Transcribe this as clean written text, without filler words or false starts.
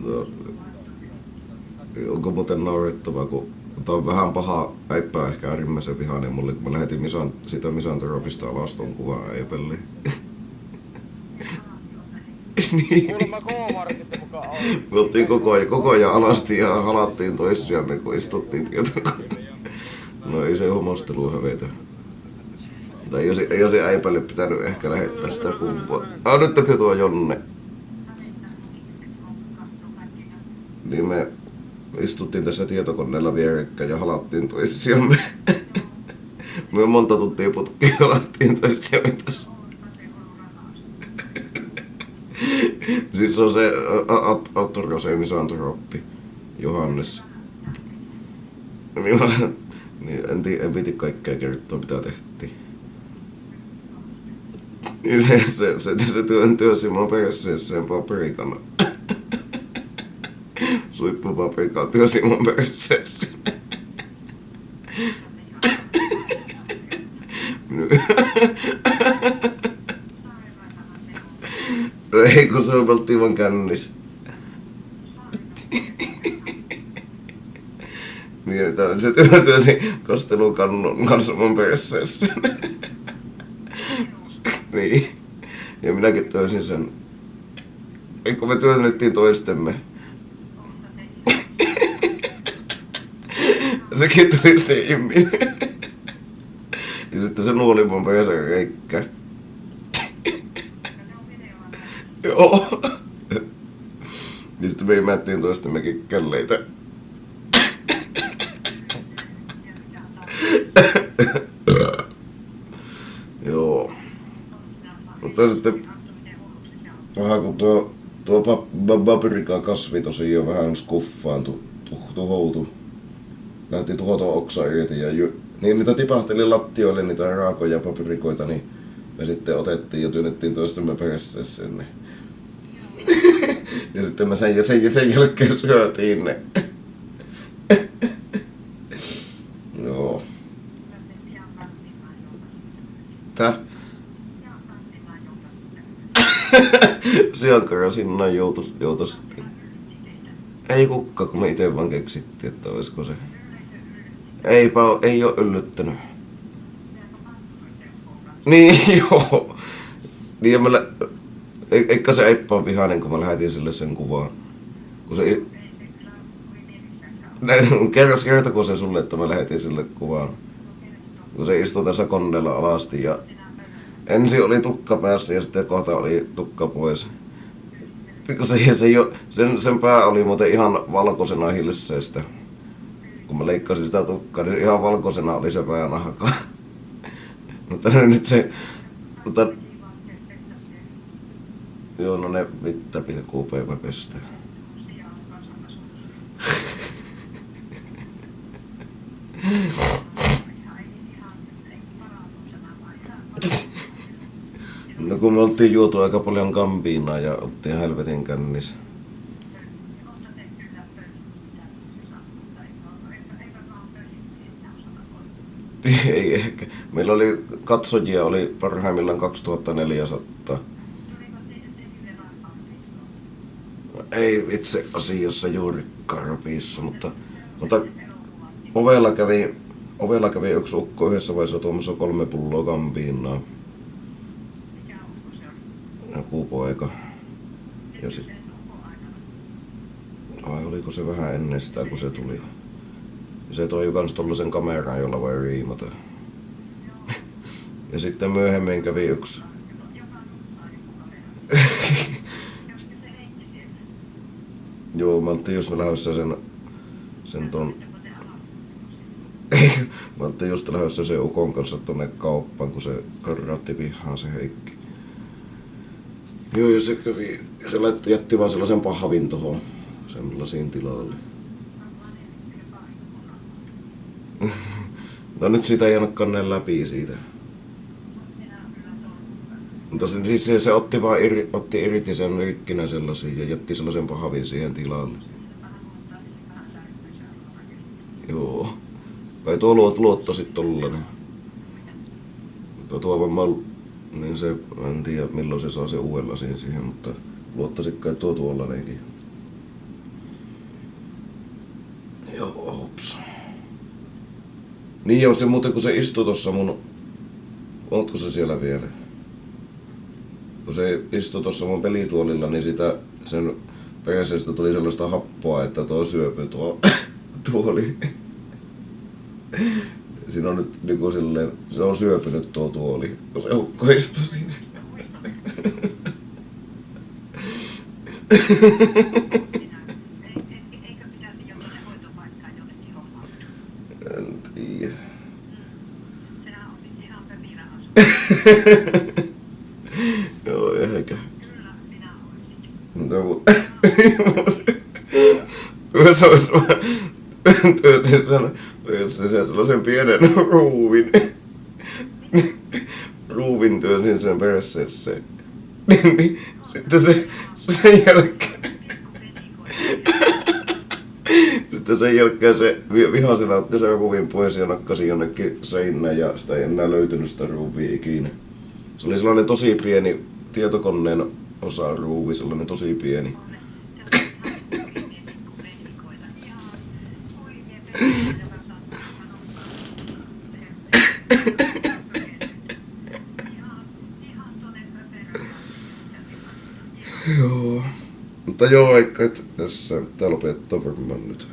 No, onko muuten naurettavaa, kun tää on vähän paha äippää ehkä äärimmäisen vihainen mulle, kun mä lähetin sitä Misanthropista alas ton kuvan äipelle. Niin. Kuulemma K-Marketin mukaan on. Me oltiin koko ajan alasti ja halattiin toisiamme, kun istuttiin tietokoneella. No ei se homostelu hävetä. Tai ei olisi äipälle pitänyt ehkä lähettää sitä kuvaa. Nyttäkö tuo Jonne? Niin me istuttiin tässä tietokoneella vierekkäin ja halattiin toisiamme. Me monta tuntia putkia halattiin toisiamme tässä. Siis on se Attorose Misanthropi, Johannes. Niin en piti kaikkea kertoa mitä tehtiin. Niin se työnsi mun perseeseen paprikana. Suippupaprikaa työsi mun perseeseen. Ei kun se oltiin vaan kännissä. Niin, se työsi kastelukannun kanssa mun perseessä. Niin. Ja minäkin työsin sen. Eikö me työnnettiin toistemme. Sekin tuli steamiin. Ja sitten se nuoli mun persen reikkä. Joo. Ja sitten me imättiin toistemmekin kelleitä. Joo. Mutta sitten vähän kun tuo paprika kasvi tosiaan vähän skuffaantui, tuhoutui. Lähti tuhota oksa irti ja niin niitä tipahteli lattioille niitä raakoja paprikoita, niin me sitten otettiin ja työnnettiin toistemme perseeseen ne. Ja sitten me sen jälkeen syötiin ne. Joo. Tää? Siankara sinne joutastiin. Ei kukka, kun me ite vaan keksittiin, että olisiko se. Ei oo yllyttänyt. Niin joo. Niin ja eikä se äippä on vihainen, kun mä lähetin sille sen kuvaan. Kun se kertako se sulle, että mä lähetin sille kuvaan. Kun se istui tässä koneella alasti ja ensin oli tukka päässä ja sitten kohta oli tukka pois. Sen pää oli muuten ihan valkoisena hilseestä. Kun mä leikkasin sitä tukkaa, niin ihan valkoisena oli se päänahka. Mutta nyt se. Mutta joo, no ne vittä pilkuu päivä pestä. No kun me oltiin juotu aika paljon kampiinaa ja oltiin helvetin kännissä. Ei ehkä. Meillä oli katsojia oli parhaimmillaan 2400. Ei itse asiassa juurikaan rapissa, mutta ovella kävi yksi ukko yhdessä vaiheessa tuomassa 3 pulloa kampiinaa. Joku poika. Ja sit. Vai oliko se vähän ennen sitä, kun se tuli? Ja se toi kans tollasen kameran, jolla voi riimata. Ja sitten myöhemmin kävi yksi. Joo, mä oltiin just lähdössä sen ton. Mä oltiin just lähdössä sen ukon kanssa tonne kauppaan, kun se karraatti pihaan se Heikki. Joo, ja se kävi, ja se jätti vaan sellaisen pahvin tohon, sellaisiin tilalle. Mutta nyt siitä ei jäänyt kanneen läpi siitä. Mutta se otti vaan irti sen rikkinä sellaisia ja jätti sellaisen pahvin siihen tilalle. Joo. Kai tuo luotto sit tollanen. Mutta tuo varmaan, niin se, en tiedä milloin se saa se uuden lasin siihen, mutta luottaisit kai tuo tuollanenkin. Joo, hops. Niin on se muuten, kun se istuu tossa mun... Ootko se siellä vielä? Kun se istuu tossa mun pelituolilla, niin sitä sen perseestä tuli sellaista happoa, että tuo syöpy tuo tuoli. Siinä on nyt niinku silleen, se on syöpynyt tuo tuoli, kun se ukko istuu siinä. Eikö pitäisi jo tuonne hoitopaikkaan jonnekin hommautua? En tiedä. Sehän on siis ihan pöpilä asu. Joo, ehkä. Kyllä minä olisin. No, mutta... Se olisi vaan... Työtin sanoa, jos se sellaisen pienen ruuvin. Ruuvin työtin sen perseeseen. Niin, sitten sen jälkeen... Sitten sen jälkeen se vihasena otti sen ruuvin pois ja nakkasi jonnekin seinään ja sitä ei enää löytynyt sitä ruuvia ikinä. Se oli sellainen tosi pieni tietokoneen osa ruuvi, sellainen tosi pieni. Joo. Mutta joo, vaikka että tässä pitää lopettaa varmaan nyt.